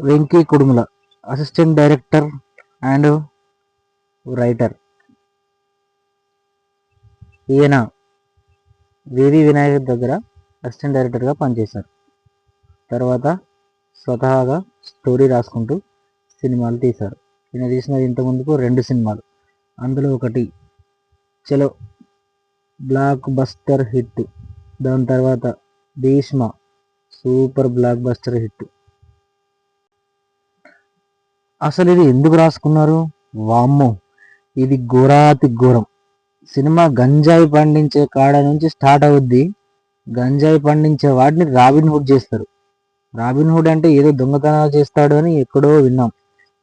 Venky Kudumula, assistant director and writer. ఈయన వివి వినాయక్ దగ్గర assistant డైరెక్టర్గా పనిచేశారు. తర్వాత స్వతహాగా స్టోరీ రాసుకుంటూ సినిమాలు తీశారు. ఈయన తీసినది ఇంతకుముందుకు 2 సినిమాలు. అందులో ఒకటి చలో బ్లాక్ బస్టర్ హిట్. దాని తర్వాత Bheeshma super blockbuster hit. అసలు ఇది ఎందుకు రాసుకున్నారు? వామ్మో, ఇది ఘోరాతి ఘోరం. సినిమా గంజాయి పండించే కాడ నుంచి స్టార్ట్ అవుద్ది. గంజాయి పండించే వాటిని రాబిన్ హుడ్ చేస్తారు. రాబిన్ హుడ్ అంటే ఏదో దొంగతనాలు చేస్తాడు అని ఎక్కడో విన్నాం.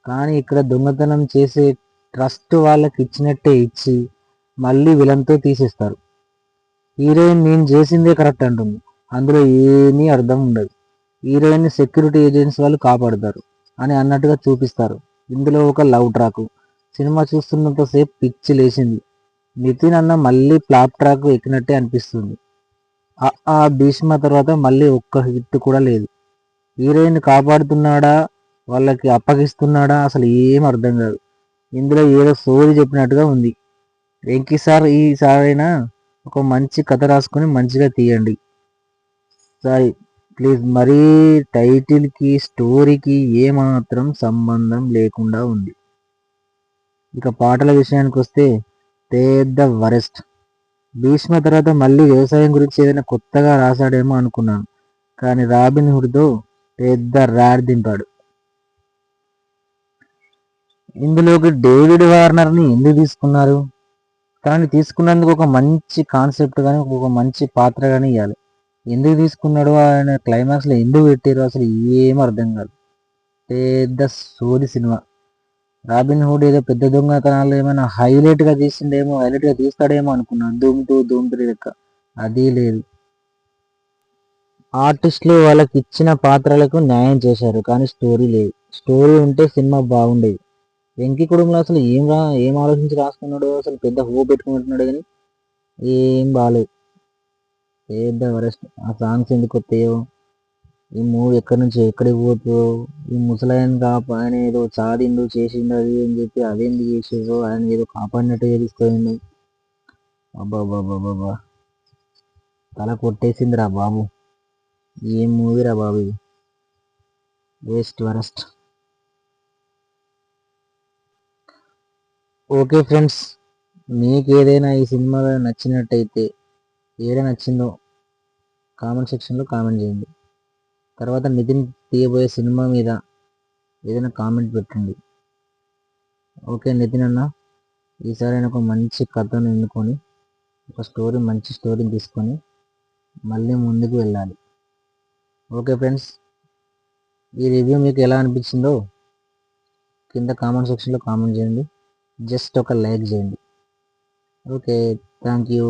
కానీ ఇక్కడ దొంగతనం చేసే ట్రస్ట్ వాళ్ళకి ఇచ్చినట్టే ఇచ్చి మళ్ళీ విలన్తో తీసేస్తారు. హీరోయిన్ నేను చేసిందే కరెక్ట్ అంటుంది. అందులో ఏమీ అర్థం ఉండదు. హీరోయిన్ సెక్యూరిటీ ఏజెంట్స్ వాళ్ళు కాపాడుతారు అని అన్నట్టుగా చూపిస్తారు. ఇందులో ఒక లవ్ ట్రాక్. సినిమా చూస్తున్నంతసేపు పిచ్చి లేచింది. నితిన్ అన్న మళ్ళీ ఫ్లాప్ ట్రాక్ ఎక్కినట్టే అనిపిస్తుంది. ఆ భీష్మ తర్వాత మళ్ళీ ఒక్క హిట్ కూడా లేదు. హీరోయిన్ కాపాడుతున్నాడా, వాళ్ళకి అప్పగిస్తున్నాడా, అసలు ఏం అర్థం కాదు. ఇందులో ఏదో సోది చెప్పినట్టుగా ఉంది. వెంకీ సార్ ఈసారైనా ఒక మంచి కథ రాసుకొని మంచిగా తీయండి సారీ ప్లీజ్. మరీ టైటిల్కి స్టోరీకి ఏమాత్రం సంబంధం లేకుండా ఉంది. ఇక పాటల విషయానికి వస్తే పెద్ద వరెస్ట్. భీష్మ తర్వాత మళ్ళీ వ్యవసాయం గురించి ఏదైనా కొత్తగా రాశాడేమో అనుకున్నాను. కానీ రాబిన్ హుడ్తో పెద్ద ర్యాడ్ దింపాడు. ఇందులోకి డేవిడ్ వార్నర్ని ఎందుకు తీసుకున్నారు? కానీ తీసుకున్నందుకు ఒక మంచి కాన్సెప్ట్ కానీ ఒక మంచి పాత్ర కానీ ఇవ్వాలి. ఎందుకు తీసుకున్నాడు, ఆయన క్లైమాక్స్లో ఎందుకు పెట్టారు, అసలు ఏం అర్థం కాదు. పెద్ద సోది సినిమా. రాబిన్ హుడ్ ఏదో పెద్ద దొంగతనాలు ఏమైనా హైలైట్గా తీస్తాడేమో అనుకున్నాను. ధూమ్ 2 ధూమ్ 3 లెక్క. అది లేదు. ఆర్టిస్టులు వాళ్ళకి ఇచ్చిన పాత్రలకు న్యాయం చేశారు కానీ స్టోరీ లేదు. స్టోరీ ఉంటే సినిమా బాగుండేది. వెంకీ కుటుంబంలో అసలు ఏం ఆలోచించి రాసుకున్నాడు, అసలు పెద్ద హోప్ పెట్టుకుంటున్నాడు కానీ ఏం బాగాలేదు. పెద్ద వరెస్ట్. ఆ సాంగ్స్ ఎందుకు వస్తాయో, ఈ మూవీ ఎక్కడి నుంచి ఎక్కడికి పోతుందో, ఈ ముసలాయన ఆయన ఏదో చాదిండు చేసిండు అది అని చెప్పి అదేందుకు చేసేదో, ఆయన ఏదో కాపాడినట్టు తీసుకుపోయిండు. అబ్బాబ్బాబ్బాబ్బా, తల కొట్టేసిందిరా బాబు. ఏం మూవీరా బాబు ఇది, వేస్ట్ వరెస్ట్. ఓకే ఫ్రెండ్స్, మీకు ఏదైనా ఈ సినిమా నచ్చినట్టయితే, ఏదైనా నచ్చిందో కామెంట్ సెక్షన్లో కామెంట్ చేయండి. తర్వాత నితిన్ తీయబోయే సినిమా మీద ఏదైనా కామెంట్ పెట్టండి. ఓకే నితిన్ అన్న, ఈసారి ఒక మంచి కథను ఎన్నుకొని ఒక మంచి స్టోరీని తీసుకొని మళ్ళీ ముందుకు వెళ్ళాలి. ఓకే ఫ్రెండ్స్, ఈ రివ్యూ మీకు ఎలా అనిపించిందో కింద కామెంట్ సెక్షన్లో కామెంట్ చేయండి. జస్ట్ ఒక లైక్ చేయండి. Okay, thank you.